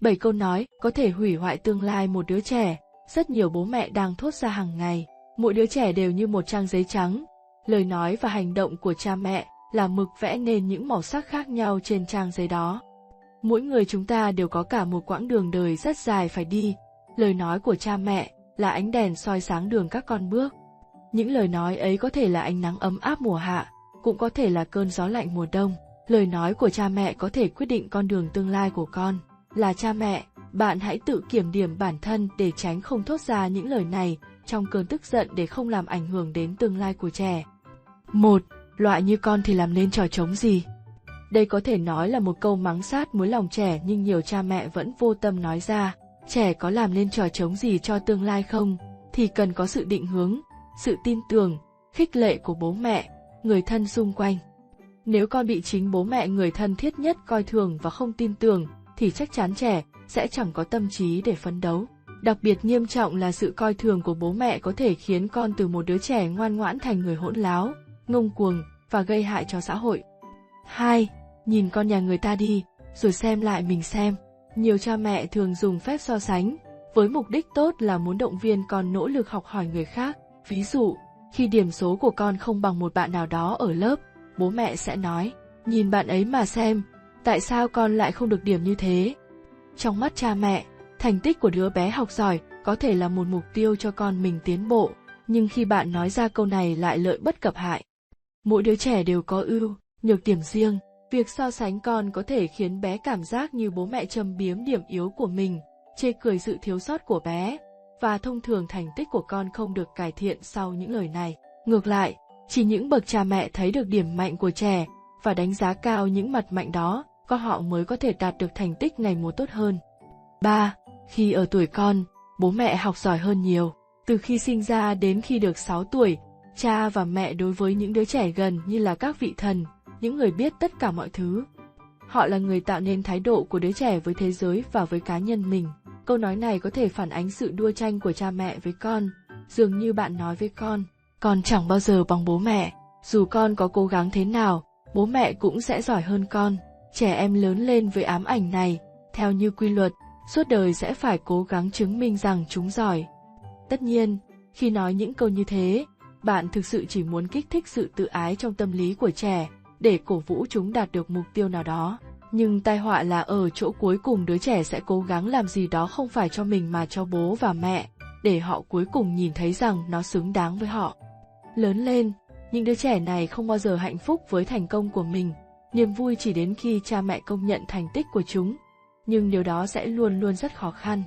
7 câu nói có thể hủy hoại tương lai một đứa trẻ, rất nhiều bố mẹ đang thốt ra hàng ngày. Mỗi đứa trẻ đều như một trang giấy trắng. Lời nói và hành động của cha mẹ là mực vẽ nên những màu sắc khác nhau trên trang giấy đó. Mỗi người chúng ta đều có cả một quãng đường đời rất dài phải đi. Lời nói của cha mẹ là ánh đèn soi sáng đường các con bước. Những lời nói ấy có thể là ánh nắng ấm áp mùa hạ, cũng có thể là cơn gió lạnh mùa đông. Lời nói của cha mẹ có thể quyết định con đường tương lai của con. Là cha mẹ, bạn hãy tự kiểm điểm bản thân để tránh không thốt ra những lời này trong cơn tức giận để không làm ảnh hưởng đến tương lai của trẻ. 1. Loại như con thì làm nên trò trống gì? Đây có thể nói là một câu mắng sát muối lòng trẻ nhưng nhiều cha mẹ vẫn vô tâm nói ra. Trẻ có làm nên trò trống gì cho tương lai không, thì cần có sự định hướng, sự tin tưởng, khích lệ của bố mẹ, người thân xung quanh. Nếu con bị chính bố mẹ người thân thiết nhất coi thường và không tin tưởng, thì chắc chắn trẻ sẽ chẳng có tâm trí để phấn đấu. Đặc biệt nghiêm trọng là sự coi thường của bố mẹ có thể khiến con từ một đứa trẻ ngoan ngoãn thành người hỗn láo, ngông cuồng và gây hại cho xã hội. 2. Nhìn con nhà người ta đi, rồi xem lại mình xem. Nhiều cha mẹ thường dùng phép so sánh, với mục đích tốt là muốn động viên con nỗ lực học hỏi người khác. Ví dụ, khi điểm số của con không bằng một bạn nào đó ở lớp, bố mẹ sẽ nói, nhìn bạn ấy mà xem, tại sao con lại không được điểm như thế? Trong mắt cha mẹ, thành tích của đứa bé học giỏi có thể là một mục tiêu cho con mình tiến bộ, nhưng khi bạn nói ra câu này lại lợi bất cập hại. Mỗi đứa trẻ đều có ưu, nhược điểm riêng. Việc so sánh con có thể khiến bé cảm giác như bố mẹ châm biếm điểm yếu của mình, chê cười sự thiếu sót của bé, và thông thường thành tích của con không được cải thiện sau những lời này. Ngược lại, chỉ những bậc cha mẹ thấy được điểm mạnh của trẻ và đánh giá cao những mặt mạnh đó, con họ mới có thể đạt được thành tích ngày một tốt hơn. 3. Khi ở tuổi con, bố mẹ học giỏi hơn nhiều. Từ khi sinh ra đến khi được 6 tuổi, cha và mẹ đối với những đứa trẻ gần như là các vị thần, những người biết tất cả mọi thứ. Họ là người tạo nên thái độ của đứa trẻ với thế giới và với cá nhân mình. Câu nói này có thể phản ánh sự đua tranh của cha mẹ với con. Dường như bạn nói với con chẳng bao giờ bằng bố mẹ. Dù con có cố gắng thế nào, bố mẹ cũng sẽ giỏi hơn con. Trẻ em lớn lên với ám ảnh này, theo như quy luật, suốt đời sẽ phải cố gắng chứng minh rằng chúng giỏi. Tất nhiên, khi nói những câu như thế, bạn thực sự chỉ muốn kích thích sự tự ái trong tâm lý của trẻ, để cổ vũ chúng đạt được mục tiêu nào đó. Nhưng tai họa là ở chỗ cuối cùng đứa trẻ sẽ cố gắng làm gì đó không phải cho mình mà cho bố và mẹ, để họ cuối cùng nhìn thấy rằng nó xứng đáng với họ. Lớn lên, những đứa trẻ này không bao giờ hạnh phúc với thành công của mình, niềm vui chỉ đến khi cha mẹ công nhận thành tích của chúng, nhưng điều đó sẽ luôn luôn rất khó khăn.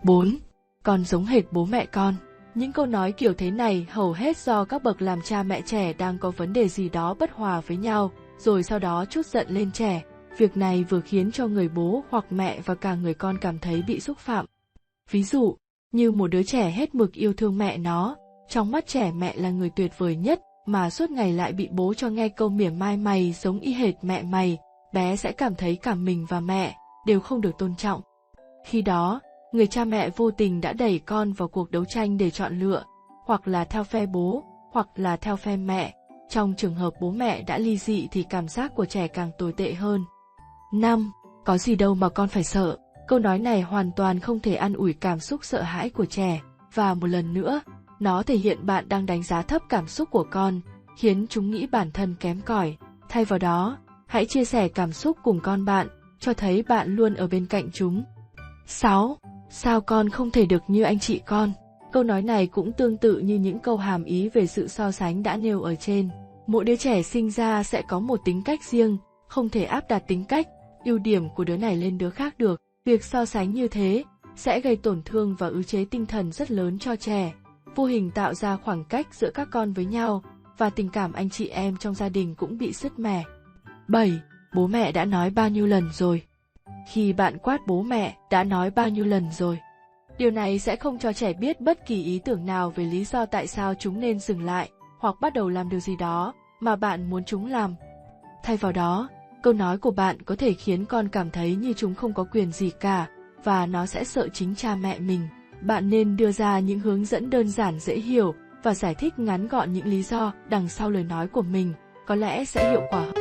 4. Con giống hệt bố mẹ con. Những câu nói kiểu thế này hầu hết do các bậc làm cha mẹ trẻ đang có vấn đề gì đó bất hòa với nhau, rồi sau đó trút giận lên trẻ. Việc này vừa khiến cho người bố hoặc mẹ và cả người con cảm thấy bị xúc phạm. Ví dụ, như một đứa trẻ hết mực yêu thương mẹ nó, trong mắt trẻ mẹ là người tuyệt vời nhất, mà suốt ngày lại bị bố cho nghe câu mỉa mai mày giống y hệt mẹ mày, bé sẽ cảm thấy cả mình và mẹ đều không được tôn trọng. Khi đó, người cha mẹ vô tình đã đẩy con vào cuộc đấu tranh để chọn lựa, hoặc là theo phe bố, hoặc là theo phe mẹ. Trong trường hợp bố mẹ đã ly dị thì cảm giác của trẻ càng tồi tệ hơn. 5. Có gì đâu mà con phải sợ. Câu nói này hoàn toàn không thể an ủi cảm xúc sợ hãi của trẻ, và một lần nữa, nó thể hiện bạn đang đánh giá thấp cảm xúc của con, khiến chúng nghĩ bản thân kém cỏi. Thay vào đó, hãy chia sẻ cảm xúc cùng con bạn, cho thấy bạn luôn ở bên cạnh chúng. 6. Sao con không thể được như anh chị con? Câu nói này cũng tương tự như những câu hàm ý về sự so sánh đã nêu ở trên. Mỗi đứa trẻ sinh ra sẽ có một tính cách riêng, không thể áp đặt tính cách, ưu điểm của đứa này lên đứa khác được. Việc so sánh như thế sẽ gây tổn thương và ức chế tinh thần rất lớn cho trẻ, vô hình tạo ra khoảng cách giữa các con với nhau, và tình cảm anh chị em trong gia đình cũng bị sứt mẻ. 7. Bố mẹ đã nói bao nhiêu lần rồi? Khi bạn quát bố mẹ đã nói bao nhiêu lần rồi, điều này sẽ không cho trẻ biết bất kỳ ý tưởng nào về lý do tại sao chúng nên dừng lại hoặc bắt đầu làm điều gì đó mà bạn muốn chúng làm. Thay vào đó, câu nói của bạn có thể khiến con cảm thấy như chúng không có quyền gì cả, và nó sẽ sợ chính cha mẹ mình. Bạn nên đưa ra những hướng dẫn đơn giản dễ hiểu và giải thích ngắn gọn những lý do đằng sau lời nói của mình, có lẽ sẽ hiệu quả hơn.